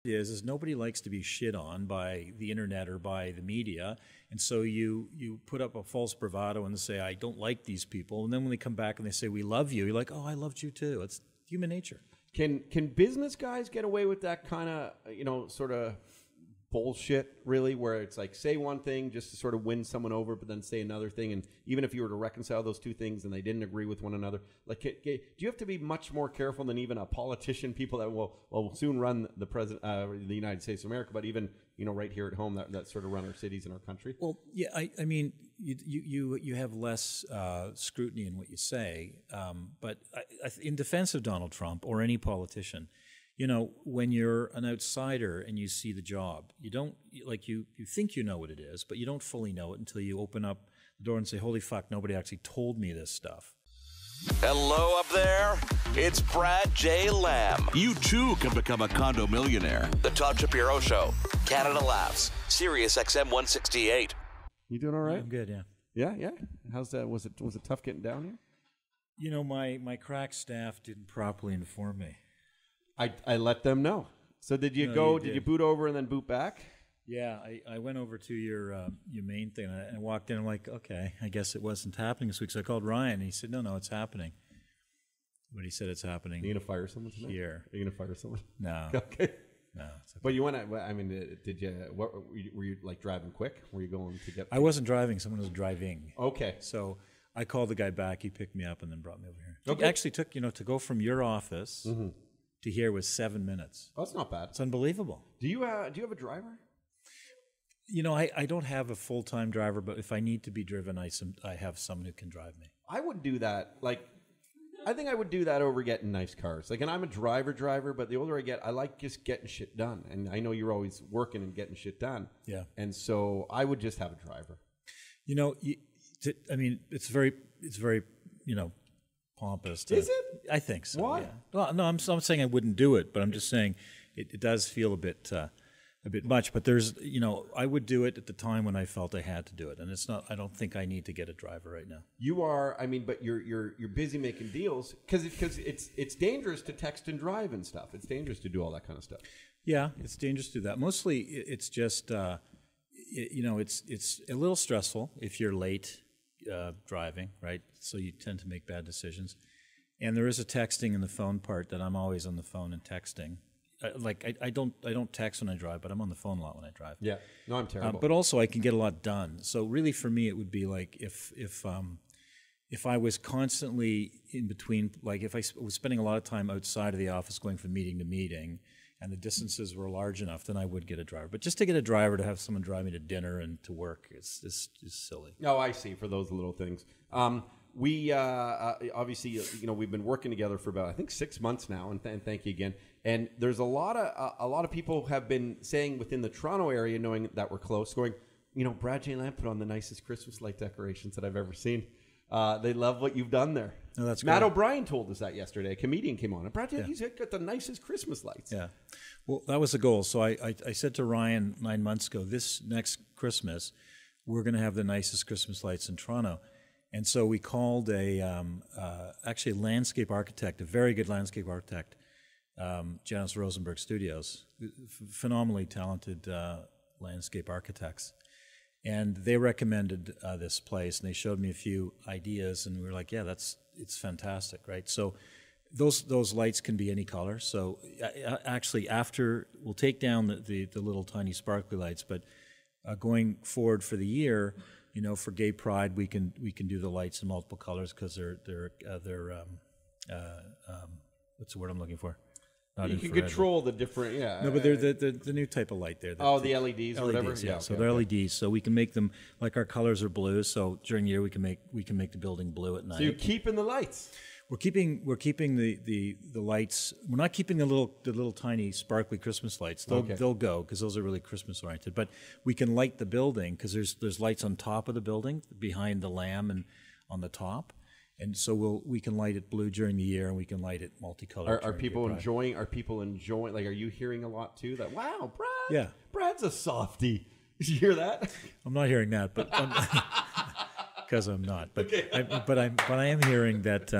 is nobody likes to be shit on by the internet or by the media. And so you put up a false bravado and say, I don't like these people. And then when they come back and they say, we love you, you're like, oh, I loved you too. It's human nature. Can business guys get away with that kind of, sort of bullshit, really, where it's like say one thing just to sort of win someone over, but then say another thing, and even if you were to reconcile those two things and they didn't agree with one another, like, do you have to be much more careful than even a politician, people that will soon run the president, the United States of America, but even right here at home that sort of run our cities and our country? Well, yeah, I mean, you have less scrutiny in what you say, but in defense of Donald Trump or any politician, when you're an outsider and you see the job, you don't, you think you know what it is, but you don't fully know it until you open up the door and say, holy fuck, nobody actually told me this stuff. Hello up there, it's Brad J. Lamb. You too can become a condo millionaire. The Todd Shapiro Show, Canada Laughs, SiriusXM 168. You doing all right? I'm good, yeah. Yeah? How's that? Was it tough getting down here? My crack staff didn't properly inform me. I let them know. So did you did you boot over and then boot back? Yeah, I went over to your main thing and I walked in. I'm like, okay, I guess it wasn't happening this week. So I called Ryan and he said, no, it's happening. But he said it's happening. Are you gonna fire someone tonight? Here. Are you gonna fire someone? No. Okay. No. It's okay. But you went. I mean, did you? Were you like driving quick? Were you going to get? I wasn't driving. Someone was driving. Okay. So I called the guy back. He picked me up and then brought me over here. Okay. It actually took to go from your office to here was 7 minutes. Oh, that's not bad. It's unbelievable. Do you have a driver? I don't have a full-time driver, but if I need to be driven, I have someone who can drive me. I would do that. I think I would do that over getting nice cars. And I'm a driver, but the older I get, I like just getting shit done. And I know you're always working and getting shit done. Yeah. And so I would just have a driver. It's very pompous. Is it? I think so. Why? Yeah. Well, no, I'm saying I wouldn't do it, but I'm just saying it does feel a bit much. But there's, I would do it at the time when I felt I had to do it, and it's not. I don't think I need to get a driver right now. You are. But you're busy making deals because it's dangerous to text and drive and stuff. It's dangerous to do all that kind of stuff. Yeah, it's dangerous to do that. Mostly, it's just it's a little stressful if you're late driving, right? So you tend to make bad decisions. And there is a texting in the phone part that I'm always on the phone and texting. I don't text when I drive, but I'm on the phone a lot when I drive. Yeah, no, I'm terrible. But also I can get a lot done. So really, for me, it would be like if I was constantly in between, like if I was spending a lot of time outside of the office, going from meeting to meeting, and the distances were large enough, then I would get a driver. But just to get a driver to have someone drive me to dinner and to work, it's silly. Oh, I see. For those little things. We obviously, we've been working together for about, I think, 6 months now, and thank you again. And there's a lot of people have been saying within the Toronto area, knowing that we're close, going, Brad J. Lamb put on the nicest Christmas light decorations that I've ever seen. They love what you've done there. Oh, that's Matt great. O'Brien told us that yesterday. A comedian came on. And Brad J. He's got the nicest Christmas lights. Yeah. Well, that was the goal. So I said to Ryan 9 months ago, this next Christmas, we're going to have the nicest Christmas lights in Toronto. And so we called actually a landscape architect, a very good landscape architect, Janice Rosenberg Studios, phenomenally talented landscape architects. And they recommended this place, and they showed me a few ideas, and we were like, yeah, it's fantastic, right? So those lights can be any color. So actually, after we'll take down the little tiny sparkly lights, but going forward for the year, for Gay Pride, we can do the lights in multiple colors because they're what's the word I'm looking for? You can control the different, yeah. No, but they're the new type of light there. The LEDs or whatever? Yeah, so they're LEDs. So we can make them, like our colors are blue, so during the year we can make the building blue at night. So you're keeping the lights? We're keeping the lights. We're not keeping the little tiny sparkly Christmas lights. They'll go because those are really Christmas oriented. But we can light the building because there's lights on top of the building, behind the lamb and on the top. And so we can light it blue during the year, and we can light it multicolored. Are people enjoying? Are people enjoying? Like, are you hearing a lot too? That wow, Brad. Yeah, Brad's a softie. Did you hear that? I'm not hearing that, but because I'm not. But Okay. I am hearing that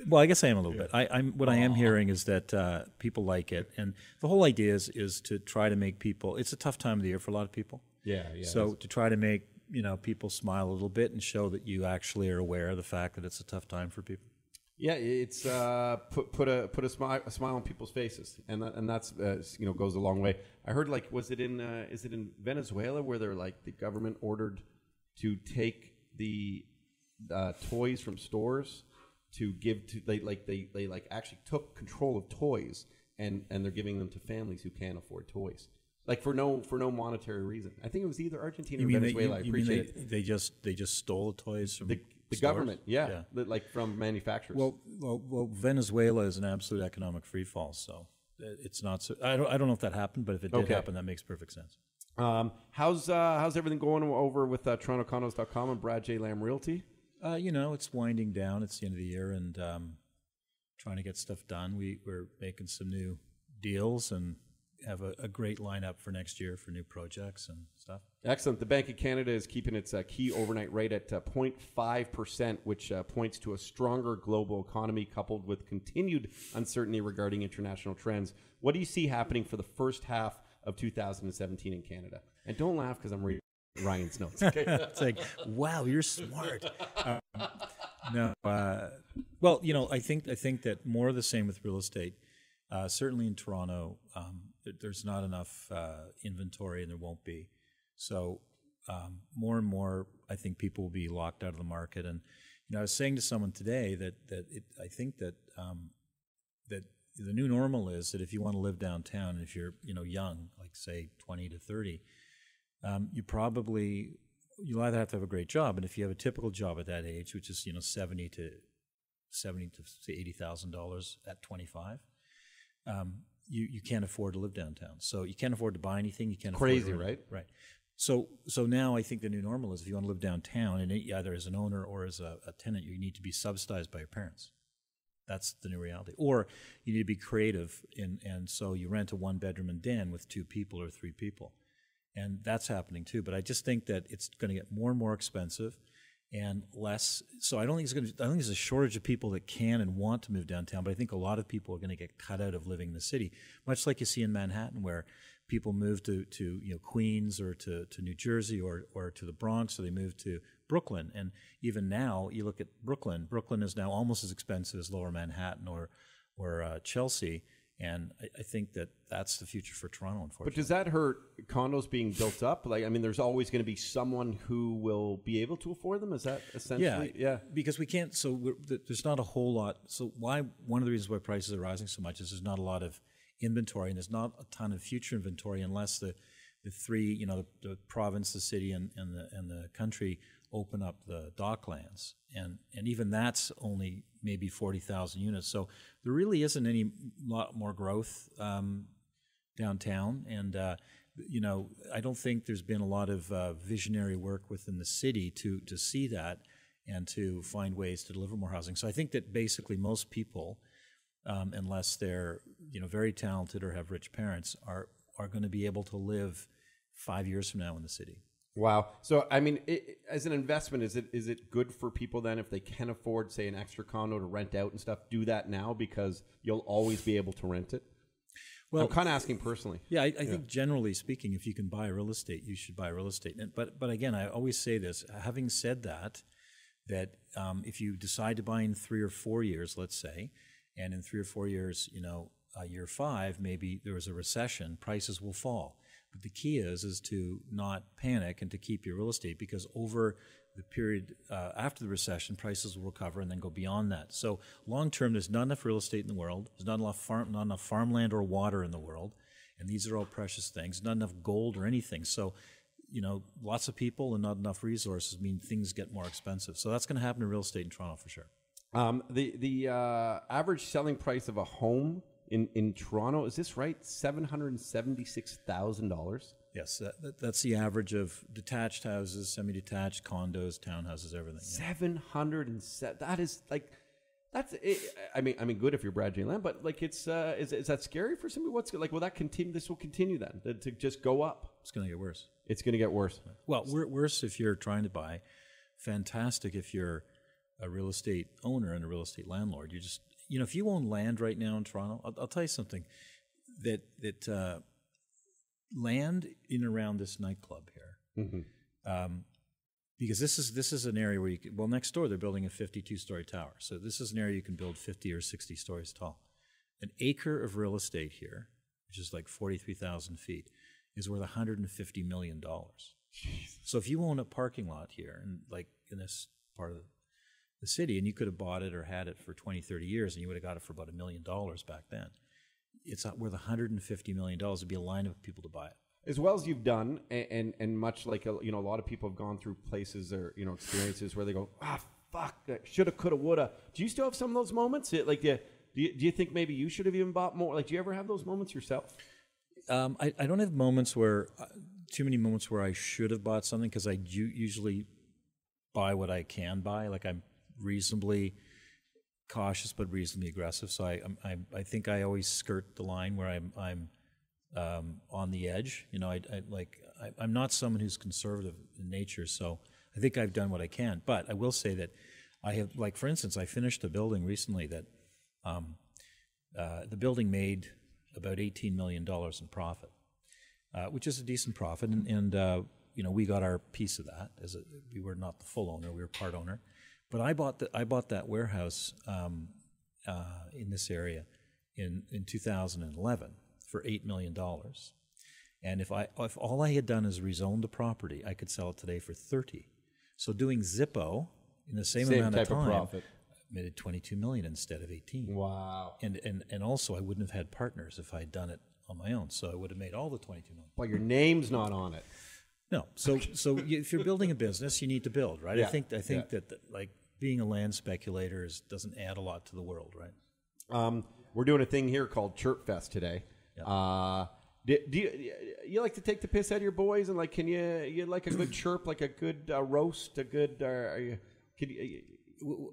Well, I guess I am a little bit. What I am hearing is that people like it, and the whole idea is to try to make people. It's a tough time of the year for a lot of people. Yeah. So to try to make people smile a little bit and show that you actually are aware of the fact that it's a tough time for people. Yeah, it's put a smile on people's faces, and that's goes a long way. I heard is it in Venezuela where they're like the government ordered to take the toys from stores to give to they actually took control of toys and they're giving them to families who can't afford toys. Like for no monetary reason. I think it was either Argentina or Venezuela. I appreciate it. They just stole the toys from the stores? government, yeah, like from manufacturers. Well, Venezuela is an absolute economic free fall, so it's not. So, I don't know if that happened, but if it did happen, that makes perfect sense. How's everything going over with TorontoCondos.com and Brad J. Lamb Realty? It's winding down. It's the end of the year, and trying to get stuff done. We're making some new deals and have a great lineup for next year for new projects and stuff. Excellent. The Bank of Canada is keeping its key overnight rate at 0.5%, which points to a stronger global economy coupled with continued uncertainty regarding international trends. What do you see happening for the first half of 2017 in Canada? And don't laugh because I'm reading Ryan's notes. Okay? It's like, wow, you're smart. No. I think that more of the same with real estate. Certainly in Toronto, there's not enough inventory, and there won't be. So more and more, I think people will be locked out of the market. And I was saying to someone today I think that the new normal is that if you want to live downtown, if you're young, like say 20 to 30, you'll either have to have a great job, and if you have a typical job at that age, which is $70,000 to $80,000 at 25. You can't afford to live downtown, so you can't afford to buy anything. You can't crazy, afford right? Right. So now I think the new normal is if you want to live downtown, and either as an owner or as a tenant, you need to be subsidized by your parents. That's the new reality. Or you need to be creative, and so you rent a 1-bedroom and den with 2 people or 3 people, and that's happening too. But I just think that it's going to get more and more expensive. And less, so I don't think there's a shortage of people that can and want to move downtown, but I think a lot of people are going to get cut out of living in the city, much like you see in Manhattan, where people move to Queens or to New Jersey or to the Bronx, or they move to Brooklyn. And even now, you look at Brooklyn. Brooklyn is now almost as expensive as Lower Manhattan or Chelsea. And I think that that's the future for Toronto, unfortunately. But does that hurt condos being built up? There's always going to be someone who will be able to afford them? Is that essentially? Yeah. Because we can't, there's not a whole lot. So one of the reasons why prices are rising so much is there's not a lot of inventory, and there's not a ton of future inventory unless the three, the province, the city, and the country open up the docklands. And even that's only maybe 40,000 units. So there really isn't any lot more growth downtown. And, I don't think there's been a lot of visionary work within the city to see that and to find ways to deliver more housing. So I think that basically most people, unless they're, very talented or have rich parents, are going to be able to live 5 years from now in the city. Wow. So, as an investment, is it good for people then if they can afford, say, an extra condo to rent out and stuff, do that now because you'll always be able to rent it? Well, I'm kind of asking personally. Yeah, I think generally speaking, if you can buy real estate, you should buy real estate. But again, I always say this, having said that if you decide to buy in 3 or 4 years, let's say, and in 3 or 4 years, year 5, maybe there was a recession, prices will fall. But the key is to not panic and to keep your real estate, because over the period after the recession, prices will recover and then go beyond that. So long term, there's not enough real estate in the world. There's not enough farmland or water in the world, and these are all precious things. Not enough gold or anything. So, lots of people and not enough resources mean things get more expensive. So that's going to happen in real estate in Toronto for sure. The average selling price of a home in Toronto, is this right? $776,000. Yes, that's the average of detached houses, semi-detached, condos, townhouses, everything. Yeah. 707. That is that's it. Good if you're Brad J. Lamb, but is that scary for somebody? Will that continue? This will continue then to just go up. It's going to get worse. It's going to get worse. Well, worse if you're trying to buy. Fantastic if you're a real estate owner and a real estate landlord. You just, if you own land right now in Toronto, I'll tell you something, that land in and around this nightclub here, because this is an area where you can, next door they're building a 52-story tower. So this is an area you can build 50 or 60 stories tall. An acre of real estate here, which is like 43,000 feet, is worth $150 million. Jeez. So if you own a parking lot here, and like in this part of the city, and you could have bought it or had it for 20, 30 years, and you would have got it for about $1 million back then, it's worth $150 million. It'd be a line of people to buy it. As well as you've done, and much like a lot of people have gone through places or experiences where they go, fuck, shoulda, coulda, woulda. Do you still have some of those moments? Do you think maybe you should have even bought more? Like, do you ever have those moments yourself? I don't have moments where too many moments where I should have bought something, because I usually buy what I can buy. Like, I'm reasonably cautious but reasonably aggressive. So I think I always skirt the line where I'm on the edge. I'm not someone who's conservative in nature, so I think I've done what I can. But I will say that I have, like, for instance, I finished a building recently that the building made about $18 million in profit, which is a decent profit, and we got our piece of that. We were not the full owner; we were part owner. But I bought that warehouse in this area in 2011 for $8 million. And if all I had done is rezoned the property, I could sell it today for 30. So doing Zippo in the same amount of time, profit. Made $22 million instead of 18. Wow. And also I wouldn't have had partners if I had done it on my own. So I would have made all the 22 million. But your name's not on it. No. So if you're building a business, you need to build, right? Yeah. I think that like being a land speculator doesn't add a lot to the world, right? We're doing a thing here called Chirp Fest today. Yeah. Do you like to take the piss out of your boys, and like, can you like a good chirp, like a good roast, a good?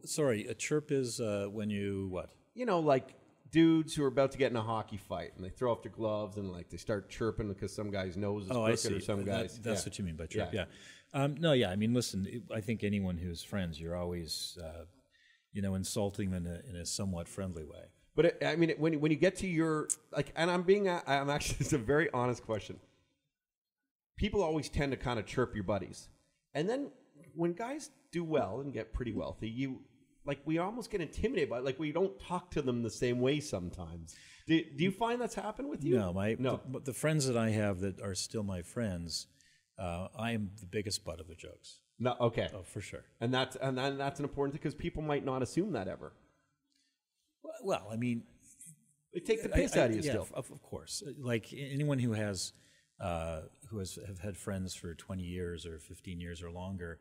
Sorry, a chirp is when you what? Like dudes who are about to get in a hockey fight, and they throw off their gloves and like they start chirping because some guy's nose is crooked, or some guys. That's what you mean by chirp. Yeah. No. Yeah. I mean, listen. I think anyone who's friends, you're always, insulting them in a somewhat friendly way. But when you get to your and I'm actually, it's a very honest question. People always tend to kind of chirp your buddies, and then when guys do well and get pretty wealthy, we almost get intimidated by it. Like, we don't talk to them the same way sometimes. Do you find that's happened with you? No, the friends that I have that are still my friends, I am the biggest butt of their jokes. No, okay, oh, for sure. And that's an important thing, because people might not assume that ever. Well, I mean, they take the piss out of you still. Of course. Like anyone who has had friends for 20 years or 15 years or longer,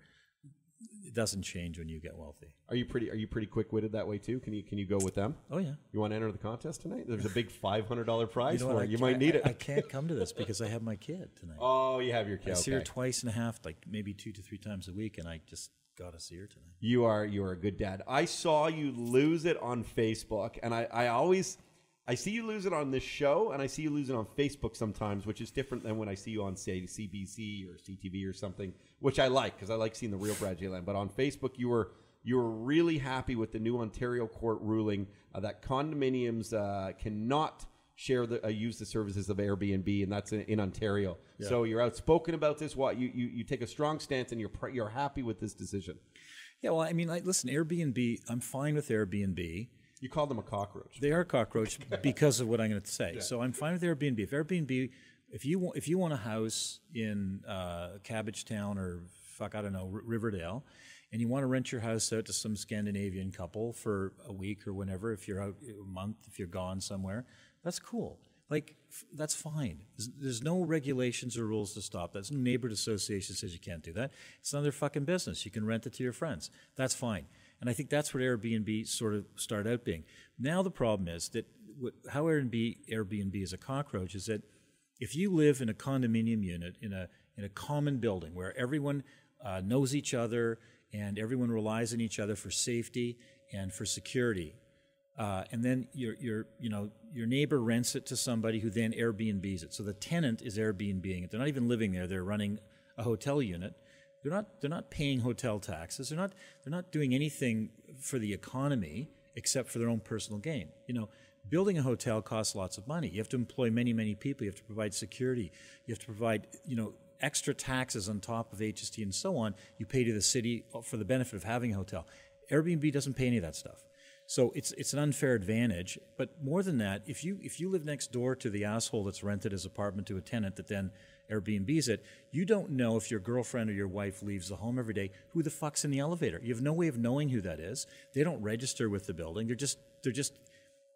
it doesn't change when you get wealthy. Are you pretty quick-witted that way too? Can you go with them? Oh yeah. You want to enter the contest tonight? There's a big $500 prize for it. You might need it. I can't come to this because I have my kid tonight. Oh, you have your kid. I see her twice and a half, like maybe 2 to 3 times a week, and I just got to see her tonight. You are a good dad. I saw you lose it on Facebook, and I see you lose it on this show, and I see you lose it on Facebook sometimes, which is different than when I see you on, say, CBC or CTV or something, which I like, because I like seeing the real Brad J. Land. But on Facebook, you were really happy with the new Ontario court ruling that condominiums cannot use the services of Airbnb, and that's in Ontario. Yeah. So you're outspoken about this. What you take a strong stance, and you're happy with this decision. Yeah, well, I mean, listen, Airbnb. I'm fine with Airbnb. You called them a cockroach. They are a cockroach because of what I'm going to say. Yeah. So I'm fine with Airbnb. If you want a house in Cabbagetown or Riverdale, and you want to rent your house out to some Scandinavian couple for a week or whenever, if you're out a month, if you're gone somewhere, that's cool. Like, that's fine. There's no regulations or rules to stop that. There's no neighborhood association says you can't do that. It's none of their fucking business. You can rent it to your friends. That's fine. And I think that's what Airbnb sort of started out being. Now the problem is that how Airbnb is a cockroach is that if you live in a condominium unit in a common building where everyone knows each other and everyone relies on each other for safety and for security, and then your neighbor rents it to somebody who then Airbnbs it. So the tenant is Airbnbing it. They're not even living there. They're running a hotel unit. They're not paying hotel taxes. They're not doing anything for the economy except for their own personal gain. You know, building a hotel costs lots of money. You have to employ many, many people. You have to provide security. You have to provide, you know, extra taxes on top of HST and so on. You pay to the city for the benefit of having a hotel. Airbnb doesn't pay any of that stuff. So it's an unfair advantage. But more than that, if you live next door to the asshole that's rented his apartment to a tenant that then Airbnbs it, you don't know if your girlfriend or your wife leaves the home every day, who the fuck's in the elevator. You have no way of knowing who that is. They don't register with the building. They're just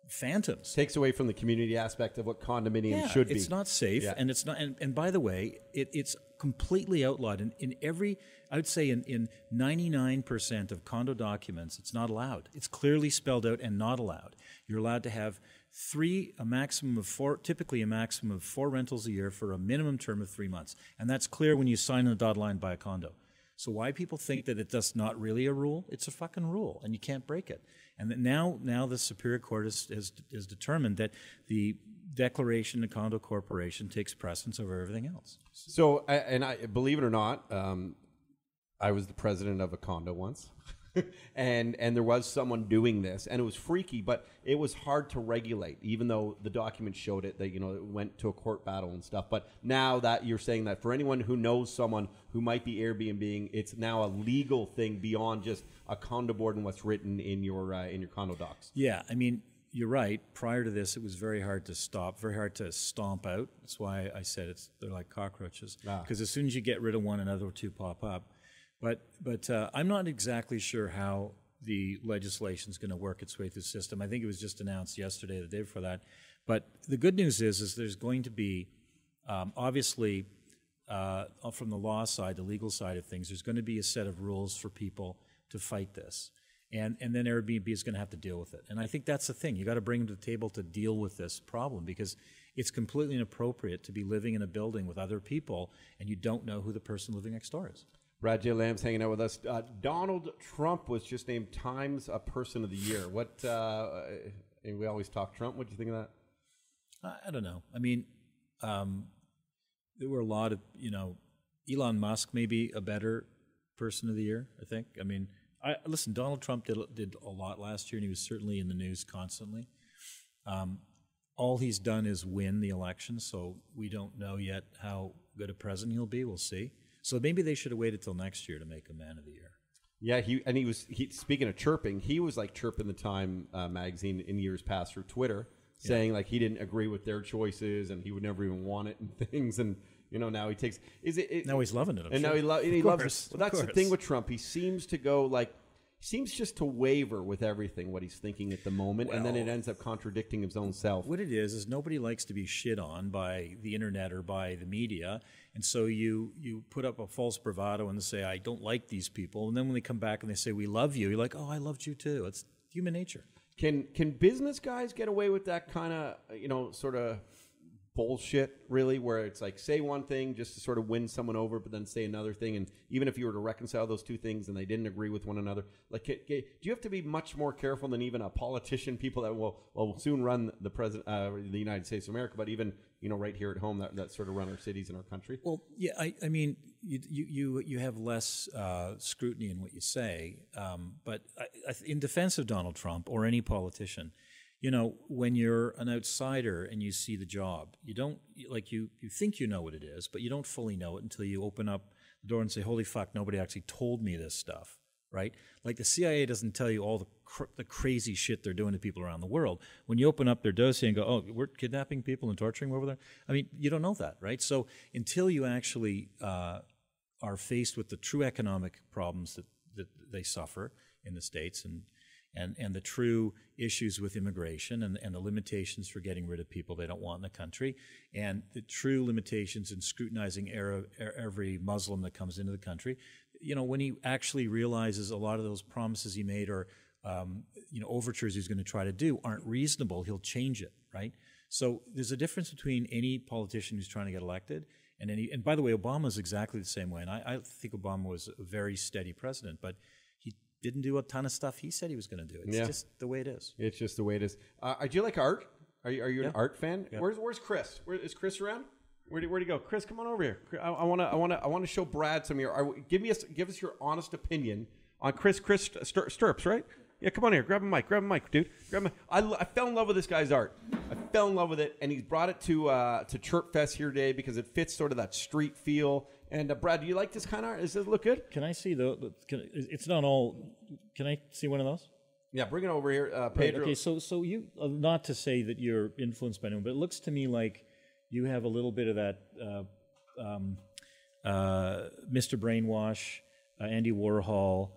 phantoms. Takes away from the community aspect of what condominiums should be. It's not safe, and it's not. And by the way, it's completely outlawed in every. I would say in 99% of condo documents, it's not allowed. It's clearly spelled out and not allowed. You're allowed to have a maximum of four, typically a maximum of 4 rentals a year for a minimum term of 3 months, and that's clear when you sign on the dotted line buy a condo. So why people think that that's not really a rule? It's a fucking rule, and you can't break it. And that now the Superior Court has determined that the declaration of condo corporation takes precedence over everything else. So, I believe it or not, I was the president of a condo once, and there was someone doing this, and it was freaky, but it was hard to regulate, even though the documents showed it that, you know, it went to a court battle and stuff. But now that you're saying that for anyone who knows someone who might be Airbnb-ing, it's now a legal thing beyond just a condo board and what's written in your condo docs. Yeah, I mean, you're right. Prior to this, it was very hard to stop, very hard to stomp out. That's why I said they're like cockroaches. Because as soon as you get rid of one, another two pop up. But I'm not exactly sure how the legislation is going to work its way through the system. I think it was just announced yesterday, the day before that. But the good news is there's going to be, obviously, from the law side, the legal side of things, there's going to be a set of rules for people to fight this. And then Airbnb is going to have to deal with it. And I think that's the thing. You got to bring them to the table to deal with this problem, because it's completely inappropriate to be living in a building with other people and you don't know who the person living next door is. Brad J. Lamb's hanging out with us. Donald Trump was just named Times a Person of the Year. What? And we always talk Trump. What do you think of that? I don't know. I mean, there were a lot of, you know, Elon Musk may be a better Person of the Year, I think. I mean, listen, Donald Trump did a lot last year, and he was certainly in the news constantly. All he's done is win the election, so we don't know yet how good a president he'll be. We'll see. So maybe they should have waited till next year to make him Man of the Year. Yeah, he was speaking of chirping, he was like chirping the Time magazine in years past through Twitter, saying like he didn't agree with their choices and he would never even want it and things. And you know, now he takes now he's loving it. I'm sure. Now he loves it. Well, that's the thing with Trump. He seems to go like. Seems just to waver with everything, what he's thinking at the moment, and then it ends up contradicting his own self. What it is nobody likes to be shit on by the internet or by the media, and so you put up a false bravado and say, I don't like these people, and then when they come back and they say, we love you, you're like, oh, I loved you too. It's human nature. Can business guys get away with that kind of, you know, sort of bullshit, really, where it's like say one thing just to sort of win someone over, but then say another thing, and even if you were to reconcile those two things and they didn't agree with one another, like do you have to be much more careful than even a politician, people that will soon run the president, the United States of America, but even, you know, right here at home that sort of run our cities and our country? Well, yeah, I mean, you have less scrutiny in what you say, but in defense of Donald Trump or any politician, you know, when you're an outsider and you see the job, you don't, like, you think you know what it is, but you don't fully know it until you open up the door and say, holy fuck, nobody actually told me this stuff, right? Like the CIA doesn't tell you all the crazy shit they're doing to people around the world. When you open up their dossier and go, oh, we're kidnapping people and torturing them over there, I mean, you don't know that, right? So until you actually are faced with the true economic problems that they suffer in the States and the true issues with immigration and the limitations for getting rid of people they don't want in the country, and the true limitations in scrutinizing every Muslim that comes into the country, you know, when he actually realizes a lot of those promises he made or you know, overtures he's going to try to do aren't reasonable, he'll change it, right? So there's a difference between any politician who's trying to get elected and by the way, Obama is exactly the same way, and I think Obama was a very steady president, but he didn't do a ton of stuff he said he was going to do. It's just the way it is. It's just the way it is. Do you like art? Are you an art fan? Yeah. Where's Chris? Is Chris around? Where'd he go? Chris, come on over here. I want to show Brad some of your. Give us your honest opinion on Chris Stirrups, right? Yeah, come on here. Grab a mic, dude. I fell in love with this guy's art. I fell in love with it, and he's brought it to Chirp Fest here today because it fits sort of that street feel. And Brad, do you like this kind of art? Does it look good? Can I see it's not all. Can I see one of those? Yeah, bring it over here, Pedro. Right, okay, so you not to say that you're influenced by anyone, but it looks to me like you have a little bit of that Mr. Brainwash, Andy Warhol,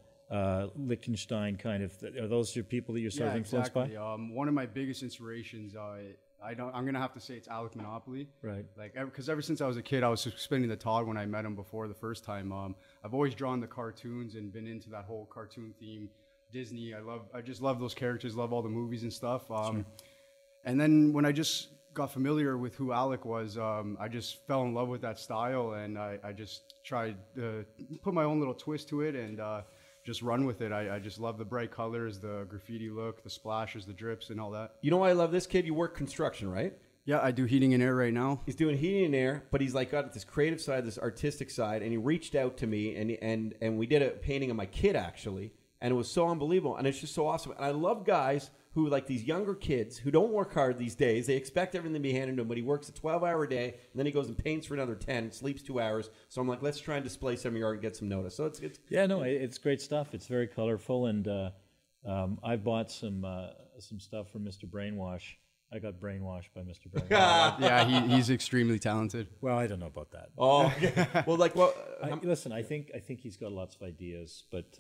Liechtenstein kind of. Are those your people that you're sort of influenced by? One of my biggest inspirations, I'm gonna have to say it's Alec Monopoly. Right. Like, because ever since I was a kid, I was suspending the Todd when I met him before the first time. I've always drawn the cartoons and been into that whole cartoon theme. Disney, I just love those characters, love all the movies and stuff. Sure. And then when I just got familiar with who Alec was, I just fell in love with that style, and I just tried to put my own little twist to it and just run with it. I just love the bright colors, the graffiti look, the splashes, the drips, and all that. You know why I love this kid? You work construction, right? Yeah, I do heating and air right now. He's doing heating and air, but he's like got this creative side, this artistic side, and he reached out to me, and we did a painting of my kid actually. And it was so unbelievable, and it's just so awesome. And I love guys who, like these younger kids, who don't work hard these days. They expect everything to be handed to them, but he works a 12-hour day, and then he goes and paints for another 10, sleeps 2 hours. So I'm like, let's try and display some of your art and get some notice. So it's it's great stuff. It's very colorful, and I bought some stuff from Mr. Brainwash. I got brainwashed by Mr. Brainwash. Yeah, he's extremely talented. Well, I don't know about that. Oh, okay. Well, like, well, listen, I think he's got lots of ideas, but.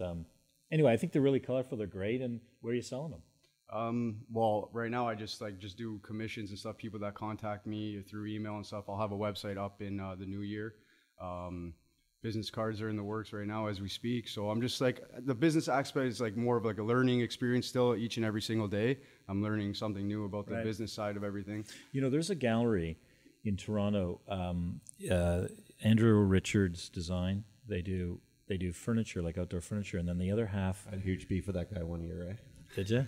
Anyway, I think they're really colorful. They're great. And where are you selling them? Well, right now I just do commissions and stuff. People that contact me through email and stuff. I'll have a website up in the new year. Business cards are in the works right now as we speak. So I'm just the business aspect is more of a learning experience still each and every single day. I'm learning something new about the business side of everything. You know, there's a gallery in Toronto, Andrew Richards Design. They do furniture, like outdoor furniture, and then the other half. I had a huge beef with that guy one year, right? Did you?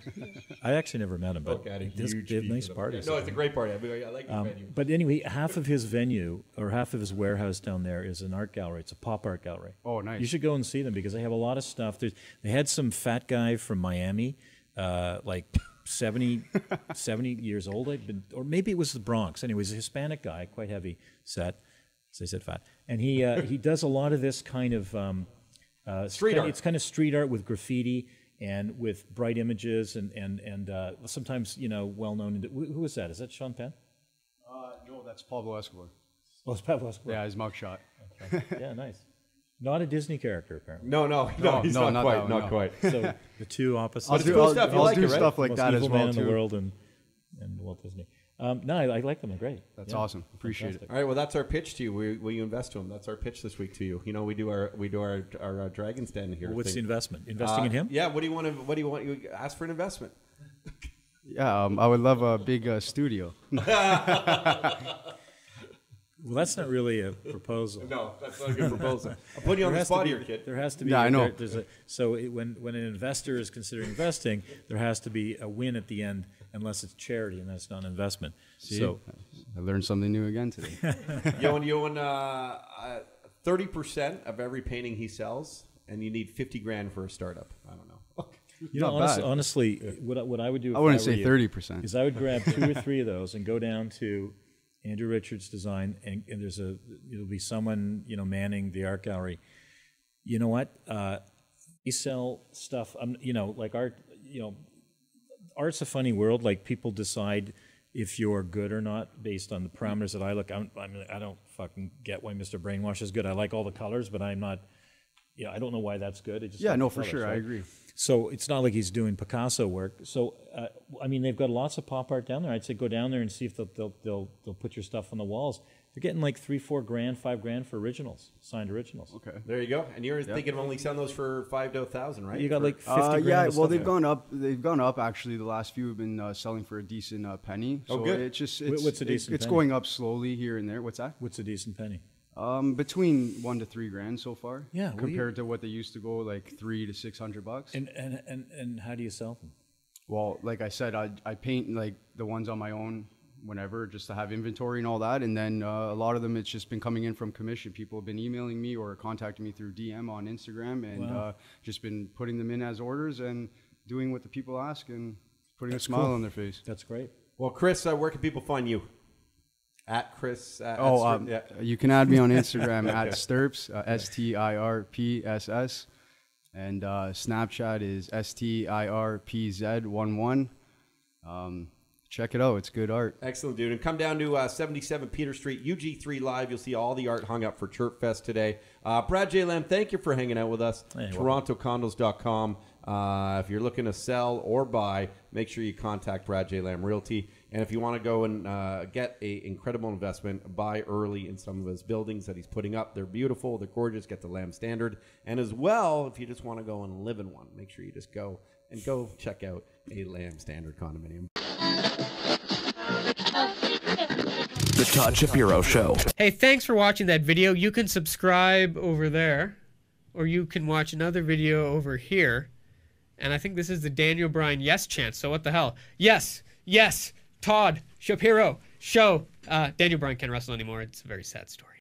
I actually never met him, but they have nice parties. No, it's a great party. I like his venue. But anyway, half of his venue or half of his warehouse down there is an art gallery. It's a pop art gallery. Oh, nice. You should go and see them because they have a lot of stuff. They had some fat guy from Miami, like 70 years old. Or maybe it was the Bronx. Anyways, a Hispanic guy, quite heavy set. So I said fat, and he does a lot of this kind of street art. It's kind of street art with graffiti and with bright images and sometimes well known. Who is that? Is that Sean Penn? No, that's Pablo Escobar. Oh, it's Pablo Escobar. Yeah, his mugshot. Okay. Yeah, nice. Not a Disney character, apparently. No, he's not quite. Not quite. So the two opposites. I'll do stuff like that as well man too. In the world and Walt Disney. No, I like them. They're great. That's awesome. Appreciate it. All right, well, that's our pitch to you. Will you invest to them? That's our pitch this week to you. You know, we do our Dragon's Den here. Well, what's the investment? Investing in him? Yeah. What do you want? You ask for an investment? Yeah, I would love a big studio. Well, that's not really a proposal. No, that's not a good proposal. I'll put you on the spot here, kid. There has to be. Yeah, I know. When an investor is considering investing, there has to be a win at the end, unless it's charity, and that's not an investment. See, so I learned something new again today. You own 30% of every painting he sells, and you need $50,000 for a startup. I don't know. You know, honestly, what I would do. I wouldn't say 30%. Is I would grab 2 or 3 of those and go down to Andrew Richards Design, and it'll be someone manning the art gallery. You know what? They sell stuff. Like art. Art's a funny world. Like people decide if you're good or not based on the parameters that I look. I don't fucking get why Mr. Brainwash is good. I like all the colors, but I'm not. I don't know why that's good. For sure, right? I agree. So it's not like he's doing Picasso work. So they've got lots of pop art down there. I'd say go down there and see if they'll put your stuff on the walls. They're getting like $3-4 grand, $5 for originals, signed originals. Okay, there you go. And you're thinking of only selling those for $5,000 to $1,000, right? You got like 50 grand. Yeah, well they've gone up. They've gone up actually. The last few have been selling for a decent penny. So good. What's a decent It's penny? going up slowly here and there. What's that? What's a decent penny? Between $1 to $3 grand so far. Yeah, compared to what they used to go like $300 to $600. And how do you sell them? Well, like I said, I paint like the ones on my own whenever, just to have inventory and all that. And then a lot of them, it's just been coming in from commission. People have been emailing me or contacting me through DM on Instagram, and just been putting them in as orders and doing what the people ask and putting a smile on their face. That's great. Well, Chris, where can people find you? At Chris. You can add me on Instagram at Stirps, STIRPSS, and Snapchat is STIRPZ11. Check it out; it's good art. Excellent, dude. And come down to 77 Peter Street, UG3 Live. You'll see all the art hung up for Chirp Fest today. Brad J. Lamb, thank you for hanging out with us. Hey, TorontoCondos.com. If you're looking to sell or buy, make sure you contact Brad J. Lamb Realty. And if you want to go and get an incredible investment, buy early in some of his buildings that he's putting up. They're beautiful. They're gorgeous. Get the Lamb Standard. And as well, if you just want to go and live in one, make sure you just go check out a Lamb Standard condominium. The Todd Shapiro Show. Hey, thanks for watching that video. You can subscribe over there, or you can watch another video over here. And I think this is the Daniel Bryan yes chant. So what the hell? Yes, yes, Todd Shapiro Show. Daniel Bryan can't wrestle anymore. It's a very sad story.